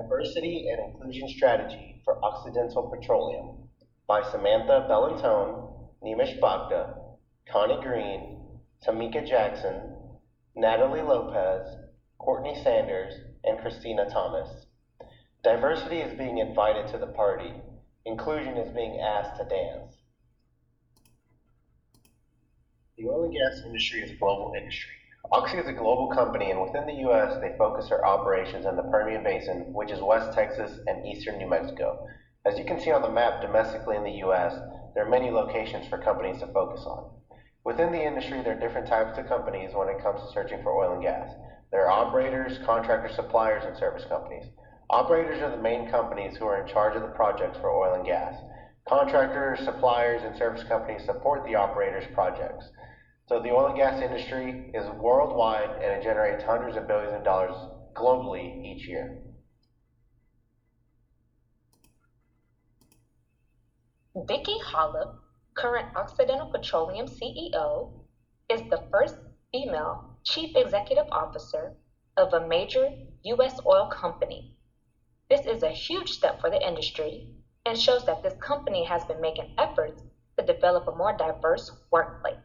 Diversity and Inclusion Strategy for Occidental Petroleum by Samantha Bellantone, Nimish Bhakta, Connie Green, Tamika Jackson, Natalie Lopez, Courtney Sanders, and Christina Thomas. Diversity is being invited to the party. Inclusion is being asked to dance. The oil and gas industry is a global industry. Oxy is a global company, and within the U.S., they focus their operations in the Permian Basin, which is West Texas and eastern New Mexico. As you can see on the map domestically in the U.S., there are many locations for companies to focus on. Within the industry, there are different types of companies when it comes to searching for oil and gas. There are operators, contractors, suppliers, and service companies. Operators are the main companies who are in charge of the projects for oil and gas. Contractors, suppliers, and service companies support the operators' projects. So the oil and gas industry is worldwide and it generates hundreds of billions of dollars globally each year. Vicki Hollop, current Occidental Petroleum CEO, is the first female chief executive officer of a major U.S. oil company. This is a huge step for the industry and shows that this company has been making efforts to develop a more diverse workplace.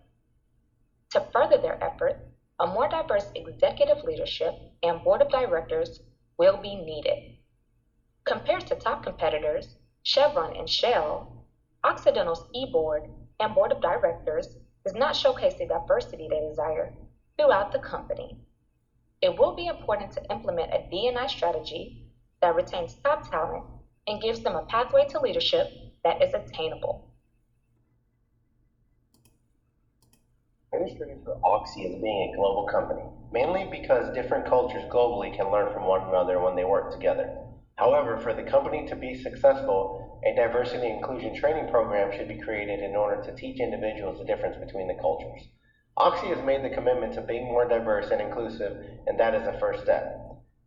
To further their effort, a more diverse executive leadership and board of directors will be needed. Compared to top competitors, Chevron and Shell, Occidental's e-board and board of directors does not showcase the diversity they desire throughout the company. It will be important to implement a D&I strategy that retains top talent and gives them a pathway to leadership that is attainable. Industry for Oxy as being a global company, mainly because different cultures globally can learn from one another when they work together. However, for the company to be successful, a diversity and inclusion training program should be created in order to teach individuals the difference between the cultures. Oxy has made the commitment to being more diverse and inclusive, and that is the first step.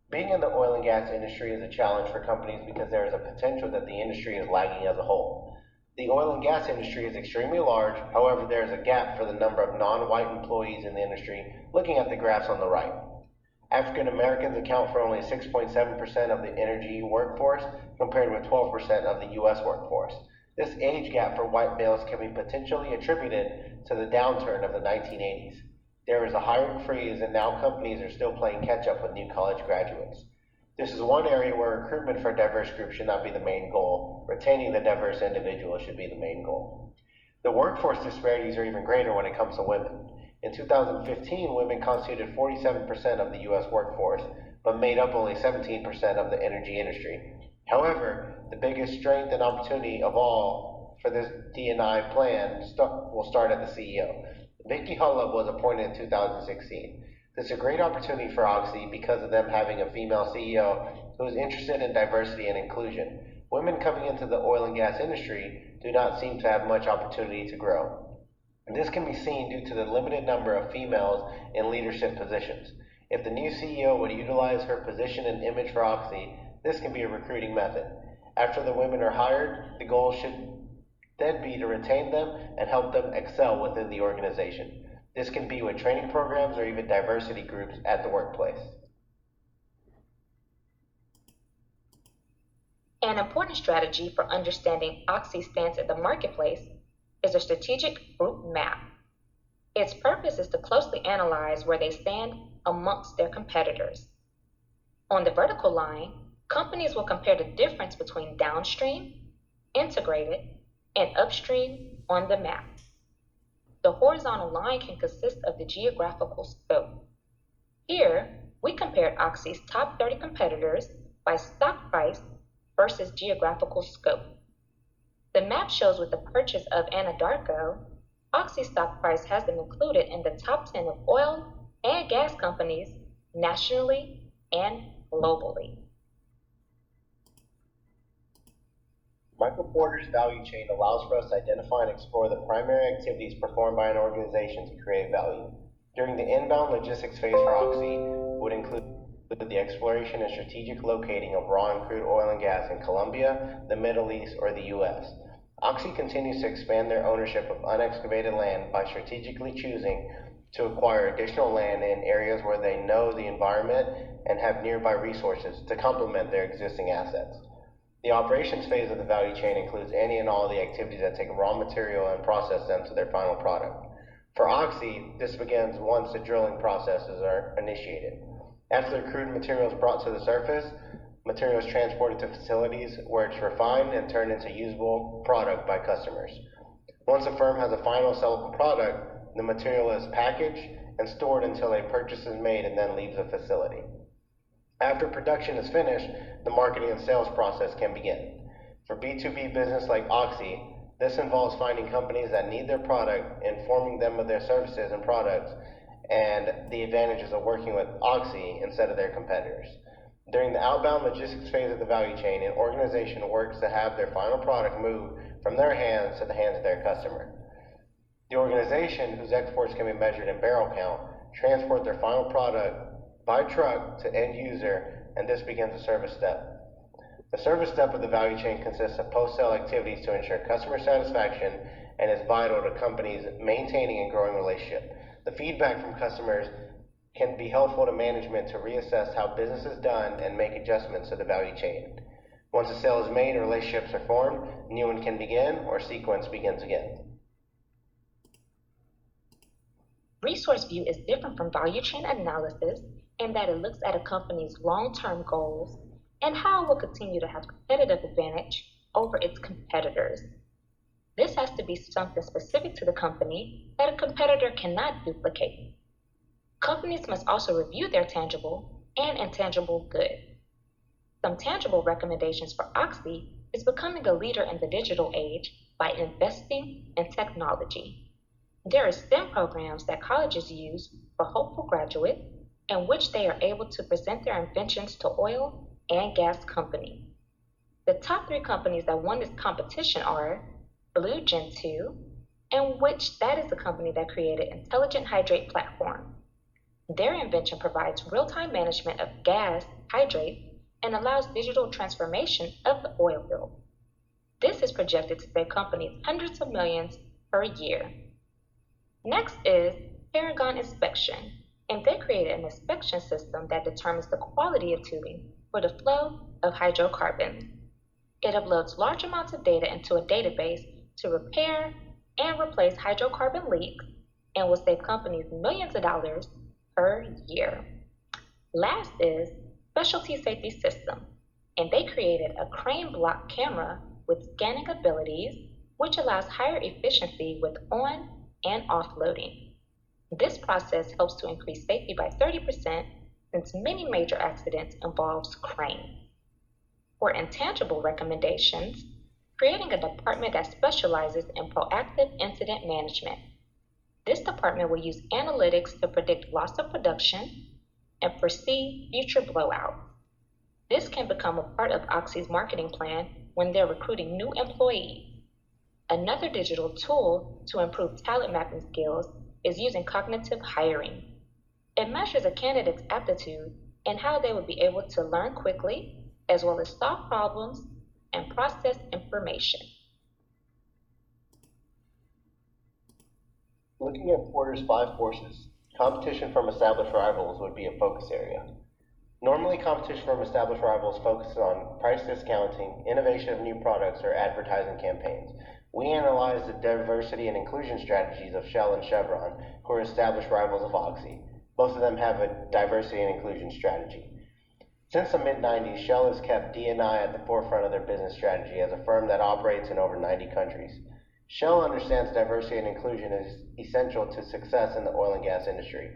Being in the oil and gas industry is a challenge for companies because there is a potential that the industry is lagging as a whole. The oil and gas industry is extremely large, however there is a gap for the number of non-white employees in the industry, looking at the graphs on the right. African Americans account for only 6.7% of the energy workforce, compared with 12% of the U.S. workforce. This age gap for white males can be potentially attributed to the downturn of the 1980s. There is a hiring freeze, and now companies are still playing catch-up with new college graduates. This is one area where recruitment for a diverse group should not be the main goal. Retaining the diverse individual should be the main goal. The workforce disparities are even greater when it comes to women. In 2015, women constituted 47% of the U.S. workforce, but made up only 17% of the energy industry. However, the biggest strength and opportunity of all for this D&I plan will start at the CEO. Vicki Hollop was appointed in 2016. This is a great opportunity for Oxy because of them having a female CEO who is interested in diversity and inclusion. Women coming into the oil and gas industry do not seem to have much opportunity to grow. And this can be seen due to the limited number of females in leadership positions. If the new CEO would utilize her position and image for Oxy, this can be a recruiting method. After the women are hired, the goal should then be to retain them and help them excel within the organization. This can be with training programs or even diversity groups at the workplace. An important strategy for understanding Oxy's stance in the marketplace is a strategic group map. Its purpose is to closely analyze where they stand amongst their competitors. On the vertical line, companies will compare the difference between downstream, integrated, and upstream on the map. The horizontal line can consist of the geographical scope. Here, we compared Oxy's top 30 competitors by stock price versus geographical scope. The map shows with the purchase of Anadarko, Oxy's stock price has been included in the top 10 of oil and gas companies nationally and globally. Michael Porter's value chain allows for us to identify and explore the primary activities performed by an organization to create value. During the inbound logistics phase for Oxy would include the exploration and strategic locating of raw and crude oil and gas in Colombia, the Middle East, or the U.S. Oxy continues to expand their ownership of unexcavated land by strategically choosing to acquire additional land in areas where they know the environment and have nearby resources to complement their existing assets. The operations phase of the value chain includes any and all the activities that take raw material and process them to their final product. For Oxy, this begins once the drilling processes are initiated. After the crude material is brought to the surface, material is transported to facilities where it's refined and turned into usable product by customers. Once a firm has a final sellable product, the material is packaged and stored until a purchase is made and then leaves the facility. After production is finished, the marketing and sales process can begin. For B2B business like Oxy, this involves finding companies that need their product, informing them of their services and products, and the advantages of working with Oxy instead of their competitors. During the outbound logistics phase of the value chain, an organization works to have their final product move from their hands to the hands of their customer. The organization, whose exports can be measured in barrel count, transport their final product by truck to end user, and this begins the service step. The service step of the value chain consists of post-sale activities to ensure customer satisfaction and is vital to companies maintaining and growing relationships. The feedback from customers can be helpful to management to reassess how business is done and make adjustments to the value chain. Once a sale is made and relationships are formed, a new one can begin or sequence begins again. Resource view is different from value chain analysis in that it looks at a company's long-term goals and how it will continue to have competitive advantage over its competitors. This has to be something specific to the company that a competitor cannot duplicate. Companies must also review their tangible and intangible goods. Some tangible recommendations for Oxy is becoming a leader in the digital age by investing in technology. There are STEM programs that colleges use for hopeful graduates in which they are able to present their inventions to oil and gas companies. The top 3 companies that won this competition are Blue Gen 2, in which that is the company that created Intelligent Hydrate Platform. Their invention provides real-time management of gas hydrate and allows digital transformation of the oil field. This is projected to save companies hundreds of millions per year. Next is Paragon Inspection, and they created an inspection system that determines the quality of tubing for the flow of hydrocarbons. It uploads large amounts of data into a database to repair and replace hydrocarbon leaks and will save companies millions of dollars per year. Last is Specialty Safety System, and they created a crane block camera with scanning abilities, which allows higher efficiency with on and offloading. This process helps to increase safety by 30% since many major accidents involves cranes. For intangible recommendations, creating a department that specializes in proactive incident management. This department will use analytics to predict loss of production and foresee future blowouts. This can become a part of Oxy's marketing plan when they're recruiting new employees. Another digital tool to improve talent mapping skills is using cognitive hiring. It measures a candidate's aptitude and how they would be able to learn quickly, as well as solve problems and process information. Looking at Porter's 5 forces, competition from established rivals would be a focus area. Normally, competition from established rivals focuses on price discounting, innovation of new products, or advertising campaigns. We analyzed the diversity and inclusion strategies of Shell and Chevron, who are established rivals of Oxy. Both of them have a diversity and inclusion strategy. Since the mid-90s, Shell has kept D&I at the forefront of their business strategy as a firm that operates in over 90 countries. Shell understands diversity and inclusion is essential to success in the oil and gas industry.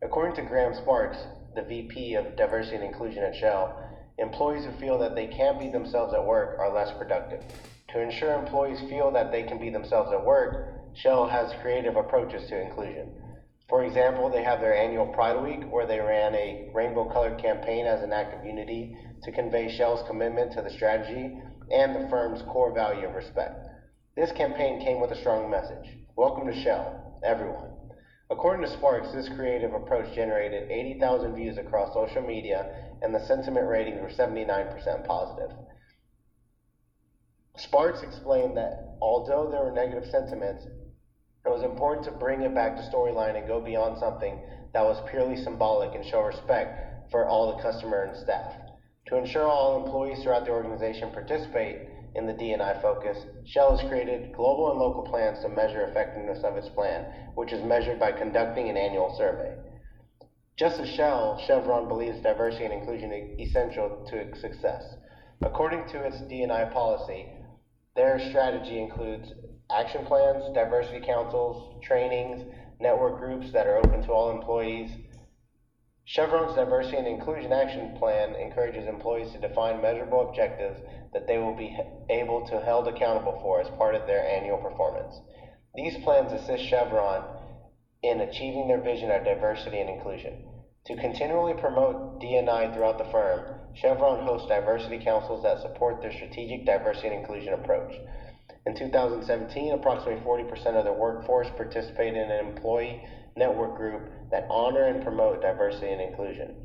According to Graham Sparks, the VP of Diversity and Inclusion at Shell, employees who feel that they can't be themselves at work are less productive. To ensure employees feel that they can be themselves at work, Shell has creative approaches to inclusion. For example, they have their annual Pride Week, where they ran a rainbow-colored campaign as an act of unity to convey Shell's commitment to the strategy and the firm's core value of respect. This campaign came with a strong message: welcome to Shell, everyone. According to Sparks, this creative approach generated 80,000 views across social media, and the sentiment ratings were 79% positive. Sparks explained that although there were negative sentiments, It was important to bring it back to storyline and go beyond something that was purely symbolic and show respect for all the customer and staff. To ensure all employees throughout the organization participate in the D&I focus, Shell has created global and local plans to measure effectiveness of its plan, which is measured by conducting an annual survey. Just as Shell, Chevron believes diversity and inclusion is essential to its success. According to its D&I policy, their strategy includes action plans, diversity councils, trainings, network groups that are open to all employees. Chevron's Diversity and Inclusion Action Plan encourages employees to define measurable objectives that they will be able to held accountable for as part of their annual performance. These plans assist Chevron in achieving their vision of diversity and inclusion. To continually promote D&I throughout the firm, Chevron hosts diversity councils that support their strategic diversity and inclusion approach. In 2017, approximately 40% of the workforce participated in an employee network group that honor and promote diversity and inclusion.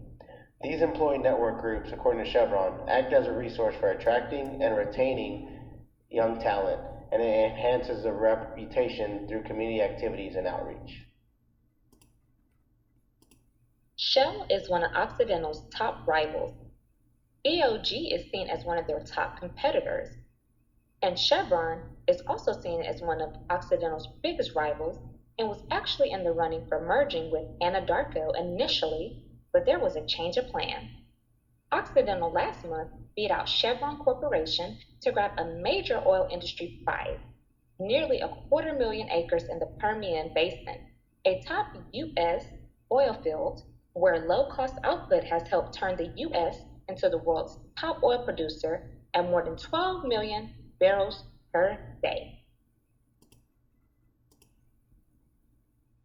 These employee network groups, according to Chevron, act as a resource for attracting and retaining young talent, and it enhances the reputation through community activities and outreach. Shell is one of Occidental's top rivals. EOG is seen as one of their top competitors. And Chevron is also seen as one of Occidental's biggest rivals and was actually in the running for merging with Anadarko initially, but there was a change of plan. Occidental last month beat out Chevron Corporation to grab a major oil industry prize, nearly 250,000 acres in the Permian Basin, a top U.S. oil field where low-cost output has helped turn the U.S. into the world's top oil producer at more than 12 million barrels per day.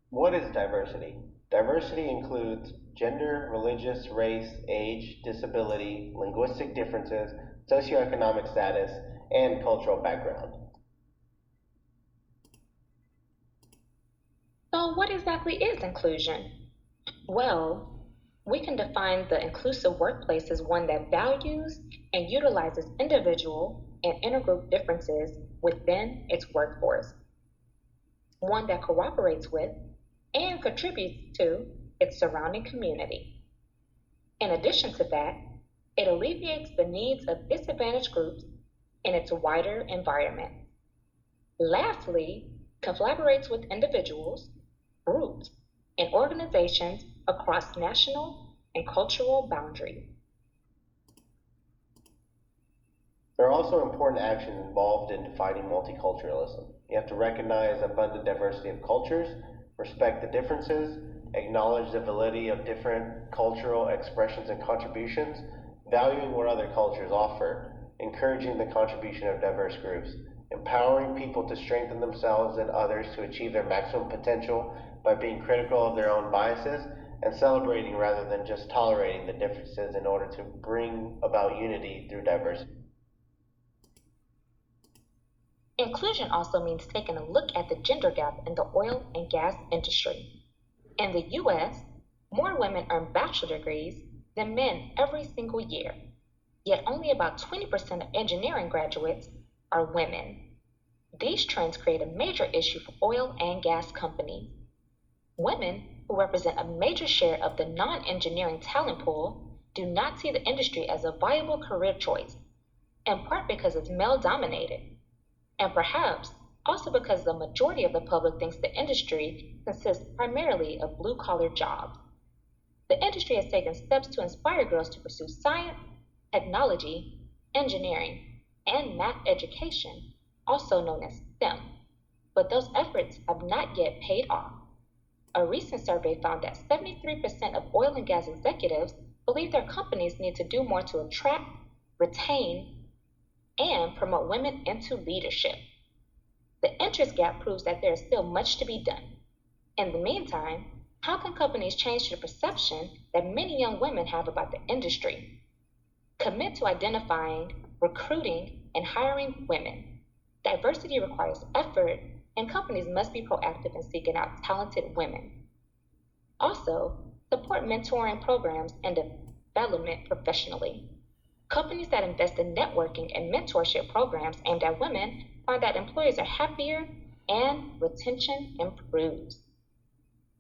What is diversity? Diversity includes gender, religious, race, age, disability, linguistic differences, socioeconomic status, and cultural background. So what exactly is inclusion? Well, we can define the inclusive workplace as one that values and utilizes individual and intergroup differences within its workforce, one that cooperates with and contributes to its surrounding community. In addition to that, it alleviates the needs of disadvantaged groups in its wider environment. Lastly, collaborates with individuals, groups, and organizations across national and cultural boundaries. There are also important actions involved in defining multiculturalism. You have to recognize abundant diversity of cultures, respect the differences, acknowledge the validity of different cultural expressions and contributions, valuing what other cultures offer, encouraging the contribution of diverse groups, empowering people to strengthen themselves and others to achieve their maximum potential by being critical of their own biases, and celebrating rather than just tolerating the differences in order to bring about unity through diversity. Inclusion also means taking a look at the gender gap in the oil and gas industry. In the U.S., more women earn bachelor degrees than men every single year, yet only about 20% of engineering graduates are women. These trends create a major issue for oil and gas companies. Women, who represent a major share of the non-engineering talent pool, do not see the industry as a viable career choice, in part because it's male-dominated, and perhaps also because the majority of the public thinks the industry consists primarily of blue-collar jobs. The industry has taken steps to inspire girls to pursue science, technology, engineering, and math education, also known as STEM, but those efforts have not yet paid off. A recent survey found that 73% of oil and gas executives believe their companies need to do more to attract, retain, and promote women into leadership. The interest gap proves that there is still much to be done. In the meantime, how can companies change the perception that many young women have about the industry? Commit to identifying, recruiting, and hiring women. Diversity requires effort, and companies must be proactive in seeking out talented women. Also, support mentoring programs and development professionally. Companies that invest in networking and mentorship programs aimed at women find that employees are happier and retention improves.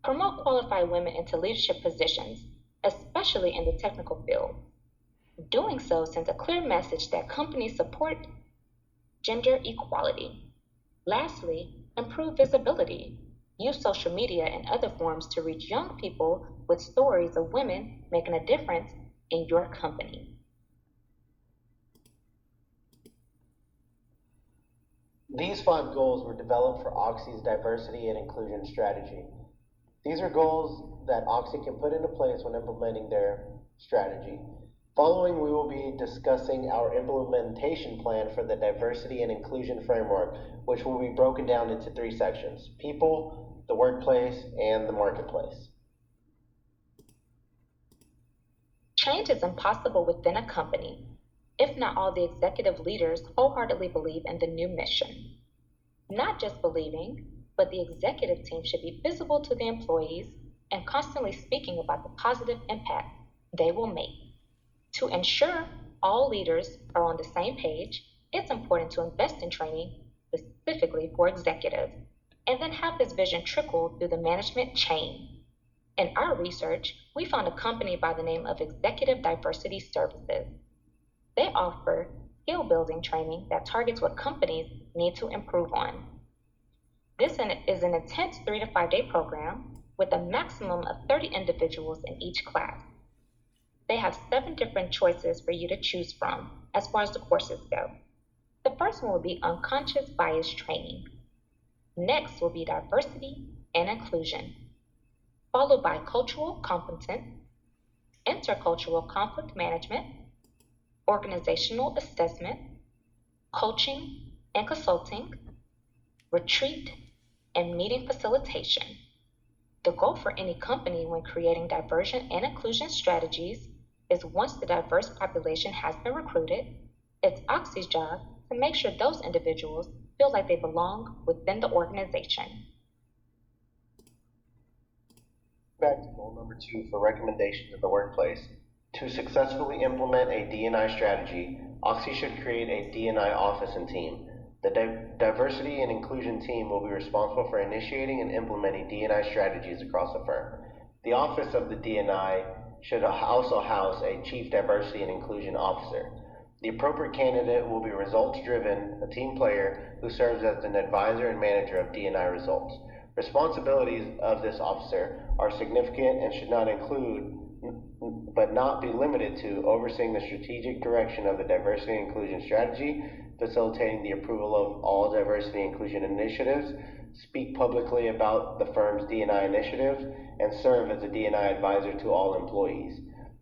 Promote qualified women into leadership positions, especially in the technical field. Doing so sends a clear message that companies support gender equality. Lastly, improve visibility. Use social media and other forms to reach young people with stories of women making a difference in your company. These 5 goals were developed for Oxy's diversity and inclusion strategy. These are goals that Oxy can put into place when implementing their strategy. Following, we will be discussing our implementation plan for the diversity and inclusion framework, which will be broken down into 3 sections: people, the workplace, and the marketplace. Change is impossible within a company if not all the executive leaders wholeheartedly believe in the new mission. Not just believing, but the executive team should be visible to the employees and constantly speaking about the positive impact they will make. To ensure all leaders are on the same page, it's important to invest in training specifically for executives, and then have this vision trickle through the management chain. In our research, we found a company by the name of Executive Diversity Services. They offer skill building training that targets what companies need to improve on. This is an intense 3 to 5 day program with a maximum of 30 individuals in each class. They have 7 different choices for you to choose from as far as the courses go. The first one will be unconscious bias training. Next will be diversity and inclusion, followed by cultural competence, intercultural conflict management, organizational assessment, coaching and consulting, retreat, and meeting facilitation. The goal for any company when creating diversion and inclusion strategies is once the diverse population has been recruited, it's Oxy's job to make sure those individuals feel like they belong within the organization. Back to goal number 2 for recommendations in the workplace. To successfully implement a D&I strategy, Oxy should create a D&I office and team. The diversity and inclusion team will be responsible for initiating and implementing D&I strategies across the firm. The office of the D&I should also house a chief diversity and inclusion officer. The appropriate candidate will be results-driven, a team player who serves as an advisor and manager of D&I results. Responsibilities of this officer are significant and should not include but not be limited to overseeing the strategic direction of the diversity and inclusion strategy, facilitating the approval of all diversity and inclusion initiatives, speak publicly about the firm's D&I initiatives, and serve as a D&I advisor to all employees.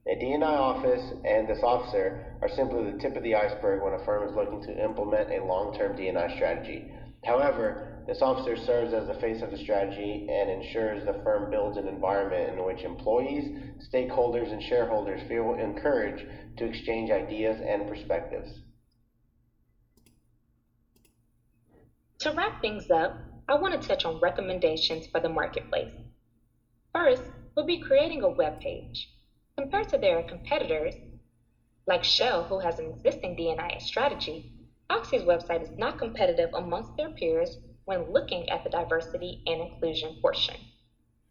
A D&I office and this officer are simply the tip of the iceberg when a firm is looking to implement a long-term D&I strategy. However, this officer serves as the face of the strategy and ensures the firm builds an environment in which employees, stakeholders, and shareholders feel encouraged to exchange ideas and perspectives. To wrap things up, I want to touch on recommendations for the marketplace. First, we'll be creating a web page. Compared to their competitors, like Shell, who has an existing D&I strategy, Oxy's website is not competitive amongst their peers when looking at the diversity and inclusion portion.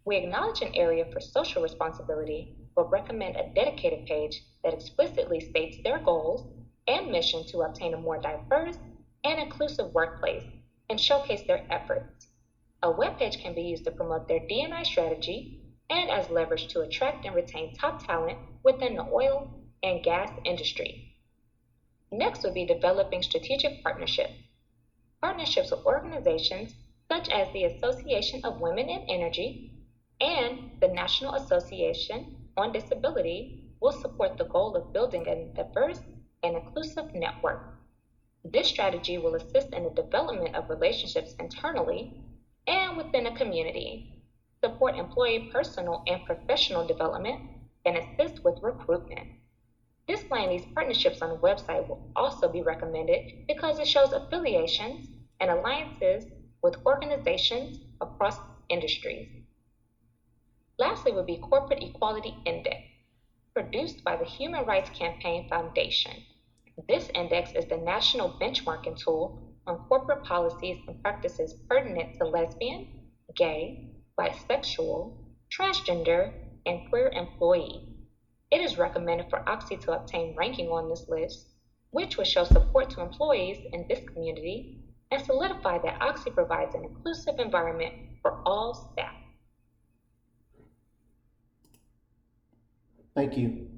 We acknowledge an area for social responsibility, but recommend a dedicated page that explicitly states their goals and mission to obtain a more diverse and inclusive workplace and showcase their efforts. A webpage can be used to promote their D&I strategy and as leverage to attract and retain top talent within the oil and gas industry. Next would be developing strategic partnerships. Partnerships with organizations such as the Association of Women in Energy and the National Association on Disability will support the goal of building a diverse and inclusive network. This strategy will assist in the development of relationships internally and within a community, support employee personal and professional development, and assist with recruitment. Displaying these partnerships on the website will also be recommended because it shows affiliations and alliances with organizations across industries. Lastly would be Corporate Equality Index, produced by the Human Rights Campaign Foundation. This index is the national benchmarking tool on corporate policies and practices pertinent to lesbian, gay, bisexual, transgender, and queer employee. It is recommended for Oxy to obtain ranking on this list, which would show support to employees in this community and solidify that Oxy provides an inclusive environment for all staff. Thank you.